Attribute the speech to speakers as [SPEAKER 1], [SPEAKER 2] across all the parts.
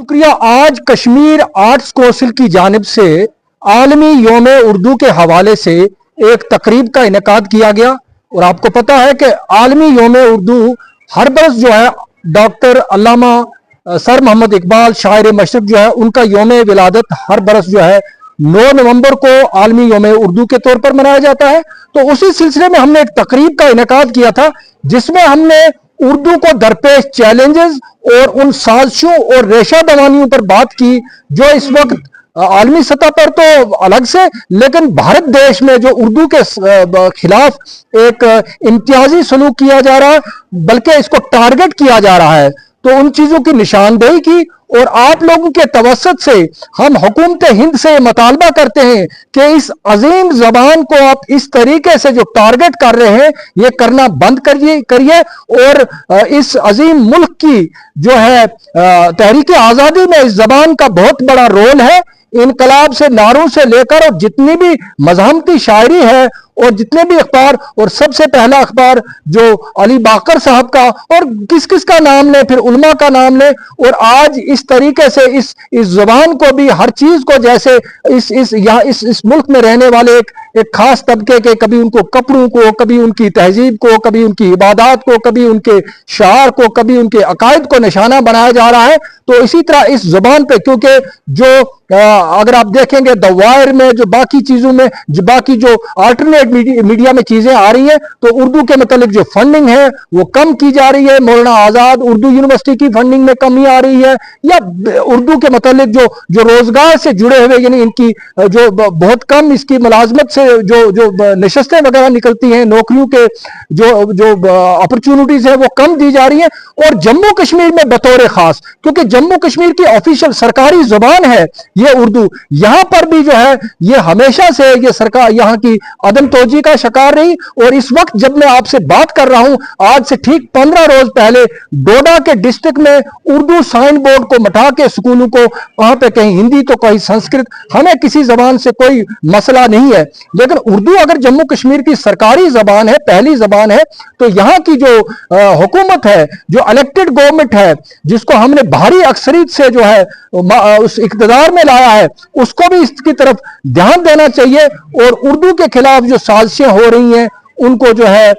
[SPEAKER 1] शुक्रिया। आज Kashmir arts council की जानिब से आलमी योम उर्दू के हवाले से एक तकरीब का इनेकाद किया गया। और आपको पता है कि आलमी योम उर्दू हर बरस जो है डॉक्टर अल्लामा सर मोहम्मद इकबाल शायर मशरक जो है उनका योम विलादत हर बरस जो है 9 नवंबर को आलमी योम उर्दू के तौर पर मनाया जाता है। तो उसी सिलसिले में हमने एक तकरीब का इनेकाद किया था जिसमें हमने उर्दू को दरपेश चैलेंजेस और उन साजिशों और रेशा दवानियों पर बात की जो इस वक्त आलमी सतह पर तो अलग से, लेकिन भारत देश में जो उर्दू के खिलाफ एक इम्तियाजी सलूक किया जा रहा है, बल्कि इसको टारगेट किया जा रहा है, तो उन चीजों की निशानदेही की। और आप लोगों के तवस्सुत से हम हुकूमत हिंद से मुतालबा करते हैं कि इस अजीम जबान को आप इस तरीके से जो टारगेट कर रहे हैं ये करना बंद करिए और इस अजीम मुल्क की जो है तहरीक आज़ादी में इस जबान का बहुत बड़ा रोल है। इनकलाब से नारों से लेकर और जितनी भी मजहमती शायरी है और जितने भी अखबार, और सबसे पहला अखबार जो अली बाकर साहब का, और किस किस का नाम ले, फिर उलमा का नाम ले, और आज इस तरीके से इस जुबान को भी हर चीज को जैसे इस मुल्क में रहने वाले एक खास तबके के, कभी उनको कपड़ों को, कभी उनकी तहजीब को, कभी उनकी इबादत को, कभी उनके शार को, कभी उनके अकायद को निशाना बनाया जा रहा है। तो इसी तरह इस जुबान पे, क्योंकि जो अगर आप देखेंगे द वायर में जो बाकी चीजों में जो बाकी जो अल्टरनेट मीडिया में चीजें आ रही हैं, तो उर्दू के मतलब जो फंडिंग है वो कम की जा रही है। मौलाना आजाद उर्दू यूनिवर्सिटी की फंडिंग में कमी आ रही है, या उर्दू के मतलब जो रोजगार से जुड़े हुए, यानी इनकी जो बहुत कम इसकी मुलाजमत से जो नशस्तें वगैरह निकलती हैं, नौकरियों के जो अपॉर्चुनिटीज है वो कम दी जा रही है। और जम्मू कश्मीर में बतौर खास, क्योंकि जम्मू कश्मीर की ऑफिशियल सरकारी जुबान है ये उर्दू, यहां पर भी जो है ये हमेशा से ये सरकार यहाँ की अदम तोजी का शिकार रही। और इस वक्त जब मैं आपसे बात कर रहा हूं, आज से ठीक 15 रोज पहले डोडा के डिस्ट्रिक्ट में उर्दू साइन बोर्ड को मटा के स्कूलों को, वहां पे कहीं हिंदी तो कहीं संस्कृत, हमें किसी जबान से कोई मसला नहीं है, लेकिन उर्दू अगर जम्मू कश्मीर की सरकारी जबान है, पहली जबान है, तो यहाँ की जो हुकूमत है, जो इलेक्टेड गवर्नमेंट है, जिसको हमने भारी अक्सरियत से जो है उस इक़्तिदार में लाया है, उसको भी इसकी तरफ ध्यान देना चाहिए। और उर्दू के खिलाफ जो साजिशें हो रही हैं उनको जो है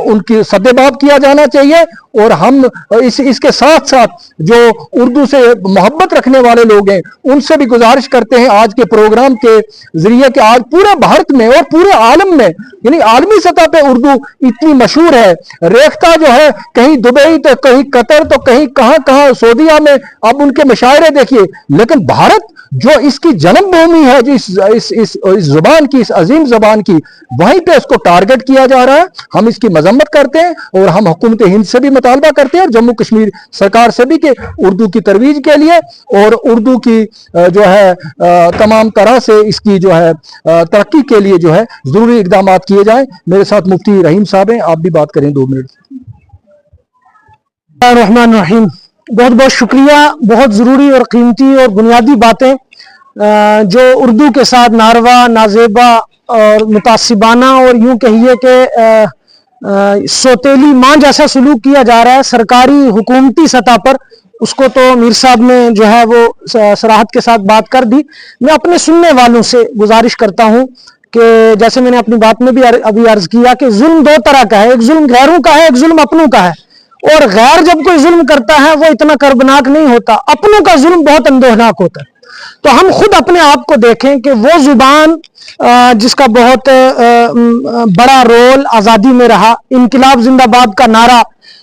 [SPEAKER 1] उनकी सद्देबाब किया जाना चाहिए। और हम इसके साथ साथ जो उर्दू से मोहब्बत रखने वाले लोग हैं उनसे भी गुजारिश करते हैं आज के प्रोग्राम के जरिए कि आज पूरे भारत में और पूरे आलम में, यानी आलमी सतह पे उर्दू इतनी मशहूर है, रेख्ता जो है कहीं दुबई तो कहीं कतर तो कहीं कहां सऊदीया में अब उनके मुशायरे देखिए, लेकिन भारत जो इसकी जन्मभूमि है, जो इस जुबान की, इस अजीम जुबान की, वहीं पे उसको टारगेट किया जा रहा है। हम इसकी मजम्मत करते हैं और हम हुकूमत हिंद से भी मुतालबा करते हैं और जम्मू कश्मीर सरकार से भी कि उर्दू की तरवीज के लिए और उर्दू की जो है तमाम तरह से इसकी जो है तरक्की के लिए जो है जरूरी इकदाम किए जाएं। मेरे साथ मुफ्ती रहीम साहब हैं, आप भी बात करें 2 मिनट।
[SPEAKER 2] रहमान रहीम, बहुत बहुत शुक्रिया। बहुत ज़रूरी और कीमती और बुनियादी बातें जो उर्दू के साथ नारवा, नाजेबा और मुतासिबाना और यूं कहिए कि सौतेली माँ जैसा सलूक किया जा रहा है सरकारी हुकूमती सतह पर, उसको तो मीर साहब ने जो है वो सराहत के साथ बात कर दी। मैं अपने सुनने वालों से गुजारिश करता हूँ कि जैसे मैंने अपनी बात में भी अभी अर्ज किया कि जुल्म 2 तरह का है, एक जुल्म गैरों का है, एक जुल्म अपनों का है। और गैर जब कोई जुल्म करता है वो इतना कर्बनाक नहीं होता, अपनों का जुल्म बहुत अंदोहनाक होता है। तो हम खुद अपने आप को देखें कि वो जुबान जिसका बहुत बड़ा रोल आज़ादी में रहा, इनकिलाब जिंदाबाद का नारा,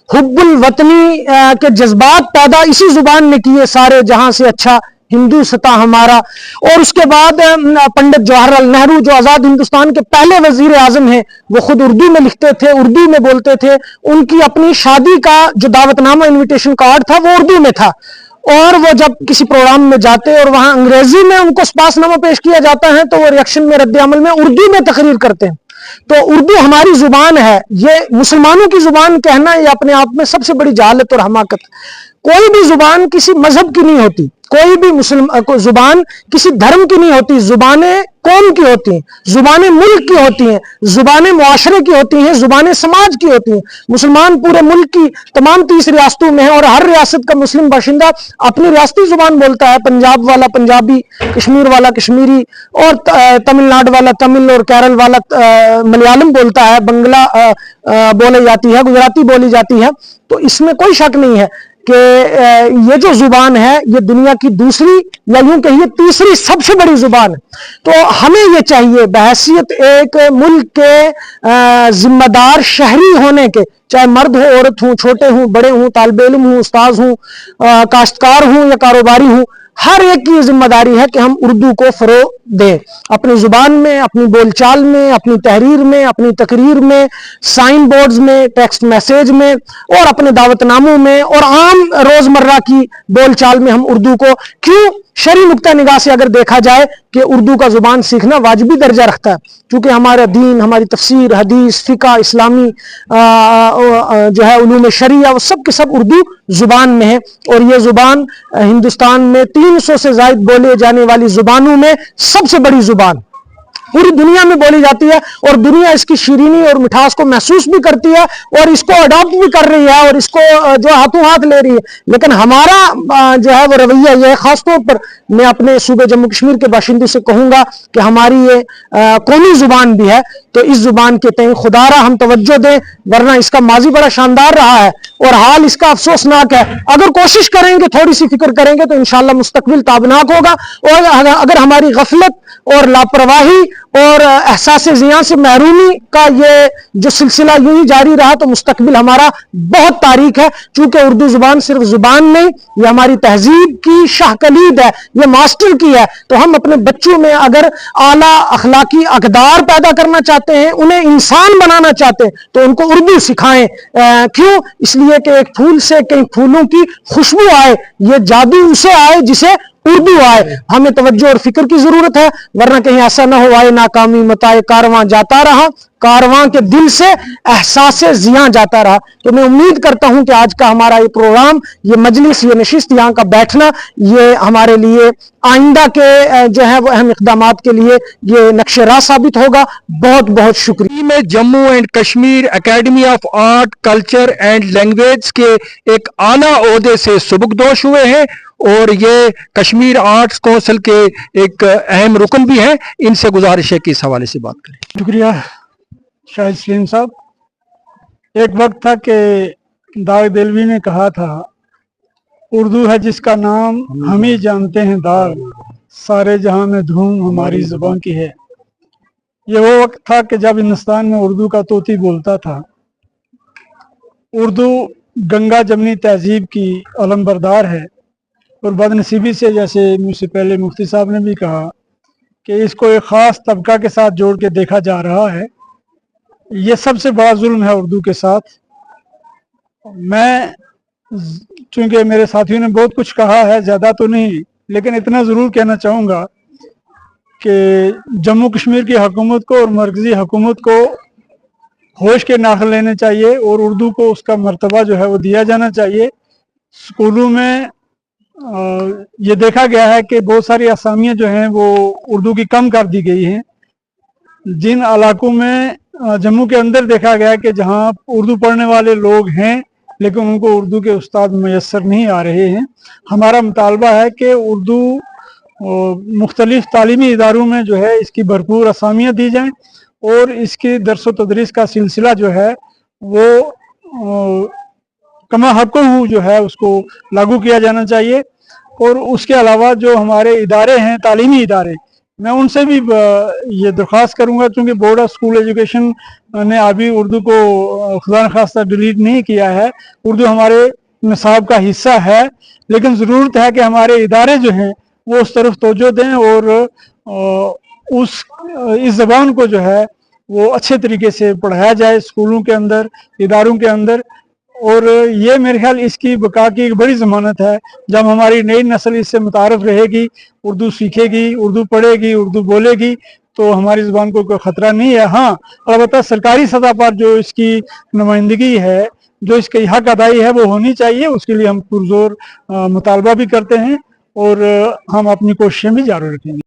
[SPEAKER 2] हुब्बुल वतनी के जज्बात पैदा इसी जुबान ने किए, सारे जहां से अच्छा हिंदुस्तान हमारा। और उसके बाद पंडित जवाहरलाल नेहरू जो आज़ाद हिंदुस्तान के पहले वजीर आजम हैं, वो खुद उर्दू में लिखते थे, उर्दू में बोलते थे। उनकी अपनी शादी का जो दावतनामा इनविटेशन कार्ड था वो उर्दू में था, और वो जब किसी प्रोग्राम में जाते और वहां अंग्रेजी में उनको स्पासनामा पेश किया जाता है तो वो रिएक्शन में रद्द अमल में उर्दू में तकरीर करते हैं। तो उर्दू हमारी जुबान है, ये मुसलमानों की जुबान कहना ये अपने आप में सबसे बड़ी जहालत और हमाकत। कोई भी जुबान किसी मजहब की नहीं होती, कोई भी जुबान किसी धर्म की नहीं होती, जुबानें कौम की होती हैं, जुबानें मुल्क की होती हैं, जुबानें मुआशरे की होती हैं, जुबानें समाज की होती हैं। मुसलमान पूरे मुल्क की तमाम 30 रियासतों में है और हर रियासत का मुस्लिम बाशिंदा अपनी रियासती जुबान बोलता है। पंजाब वाला पंजाबी, कश्मीर वाला कश्मीरी, और तमिलनाडु वाला तमिल, और केरल वाला मलयालम बोलता है, बंगला बोली जाती है, गुजराती बोली जाती है। तो इसमें कोई शक नहीं है कि ये जो जुबान है ये दुनिया की दूसरी या यूं कहिए तीसरी सबसे बड़ी जुबान है। तो हमें ये चाहिए बहैसियत एक मुल्क के जिम्मेदार शहरी होने के, चाहे मर्द हो औरत हो, छोटे हों बड़े हों, तालिब इल्म हों उस्ताद हों, काश्तकार हों या कारोबारी हों, हर एक की जिम्मेदारी है कि हम उर्दू को फरोग दें, अपनी जुबान में, अपनी बोलचाल में, अपनी तहरीर में, अपनी तकरीर में, साइन बोर्ड्स में, टेक्स्ट मैसेज में, और अपने दावतनामों में, और आम रोजमर्रा की बोलचाल में हम उर्दू को, क्यों शरई नुक्ता निगाह से अगर देखा जाए कि उर्दू का जुबान सीखना वाजिबी दर्जा रखता है, क्योंकि हमारा दीन, हमारी तफसीर, हदीस, फिका, इस्लामी जो है उलूम शरिया, वो सब के सब उर्दू जुबान में है। और ये जुबान हिंदुस्तान में 300 से ज्यादा बोले जाने वाली जुबानों में सबसे बड़ी जुबान पूरी दुनिया में बोली जाती है, और दुनिया इसकी शीरीनी और मिठास को महसूस भी करती है और इसको अडॉप्ट भी कर रही है और इसको जो हाथों हाथ ले रही है। लेकिन हमारा जो है वो रवैया ये है, खासतौर पर मैं अपने सूबे जम्मू कश्मीर के बाशिंदों से कहूंगा कि हमारी ये कौमी जुबान भी है, तो इस जुबान के तय खुदारा हम तवज्जो दें, वरना इसका माजी बड़ा शानदार रहा है और हाल इसका अफसोसनाक है। अगर कोशिश करेंगे, थोड़ी सी फिक्र करेंगे, तो इंशाअल्लाह मुस्तकबिल ताबनाक होगा। और अगर हमारी गफलत और लापरवाही और एहसास ज़ियां से महरूमी का ये जो सिलसिला यूं ही जारी रहा, तो मुस्तकबिल हमारा बहुत तारीख है। चूंकि उर्दू जुबान सिर्फ जुबान नहीं, ये हमारी तहजीब की शाहकलीद है, ये मास्टर की है। तो हम अपने बच्चों में अगर आला अखलाकी अकदार पैदा करना चाहते हैं, उन्हें इंसान बनाना चाहते हैं, तो उनको उर्दू सिखाएं। क्यों? इसलिए कि एक फूल से कई फूलों की खुशबू आए, ये जादू उसे आए जिसे उर्दू आए। हमें तवज्जो और फिक्र की जरूरत है, वरना कहीं ऐसा ना हो आए नाकामी मताए कारवां जाता रहा, कारवां के दिल से एहसास ज़ियां जाता रहा। तो मैं उम्मीद करता हूं कि आज का हमारा ये प्रोग्राम, ये मजलिस, ये नशिस्त, यहाँ का बैठना, ये हमारे लिए आइंदा के जो है वो अहम इक़दामात के लिए ये नक्शे राह साबित होगा। बहुत बहुत शुक्रिया।
[SPEAKER 1] में Jammu and Kashmir academy of art, culture and language के एक आला ओहदे से सुबुकदोश हुए हैं और ये कश्मीर आर्ट्स काउंसिल के एक अहम रुकन भी हैं। इनसे गुजारिश है कि इस हवाले से बात करें।
[SPEAKER 3] शुक्रिया शाहिद सलीम साहब। एक वक्त था कि दाग देलवी ने कहा था, उर्दू है जिसका नाम हम ही जानते हैं दाग, सारे जहां में धूम हमारी जुबान की है। ये वो वक्त था कि जब हिंदुस्तान में उर्दू का तोती बोलता था। उर्दू गंगा जमनी तहजीब की अलमबरदार है और बदनसीबी से, जैसे मुझसे पहले मुफ्ती साहब ने भी कहा, कि इसको एक ख़ास तबका के साथ जोड़ के देखा जा रहा है। ये सबसे बड़ा जुल्म है उर्दू के साथ। मैं, चूंकि मेरे साथियों ने बहुत कुछ कहा है, ज़्यादा तो नहीं, लेकिन इतना ज़रूर कहना चाहूँगा कि जम्मू कश्मीर की हुकूमत को और मरकज़ी हुकूमत को होश के नाखुन लेने चाहिए और उर्दू को उसका मर्तबा जो है वो दिया जाना चाहिए। स्कूलों में ये देखा गया है कि बहुत सारी असामियाँ जो हैं वो उर्दू की कम कर दी गई हैं। जिन इलाकों में जम्मू के अंदर देखा गया है कि जहाँ उर्दू पढ़ने वाले लोग हैं लेकिन उनको उर्दू के उस्ताद मैसर नहीं आ रहे हैं, हमारा मुतालबा है कि उर्दू मुख्तलिफ तालीमी इदारों में जो है इसकी भरपूर असामियाँ दी जाएँ और इसकी दरस व तदरीस का सिलसिला जो है वो कमा हक़्क़ुहू जो है उसको लागू किया जाना चाहिए। और उसके अलावा जो हमारे इदारे हैं, तालीमी इदारे, मैं उनसे भी ये दरख्वास्त करूंगा, क्योंकि बोर्ड ऑफ स्कूल एजुकेशन ने अभी उर्दू को खुदा न खास्ता डिलीट नहीं किया है। उर्दू हमारे निसाब का हिस्सा है, लेकिन ज़रूरत है कि हमारे इदारे जो हैं वो उस तरफ तवज्जो दें और इस ज़बान को जो है वो अच्छे तरीके से पढ़ाया जाए स्कूलों के अंदर, इदारों के अंदर। और ये मेरे ख्याल इसकी बका की एक बड़ी ज़मानत है। जब हमारी नई नस्ल इससे मुतारफ़ रहेगी, उर्दू सीखेगी, उर्दू पढ़ेगी, उर्दू बोलेगी, तो हमारी ज़बान को कोई ख़तरा नहीं है। हाँ, अलबत्ता सरकारी सतह पर जो इसकी नुमाइंदगी है जो इसकी हक अदाई है वो होनी चाहिए, उसके लिए हम पुरजोर मुतालबा भी करते हैं और हम अपनी कोशिशें भी जारी रखेंगे।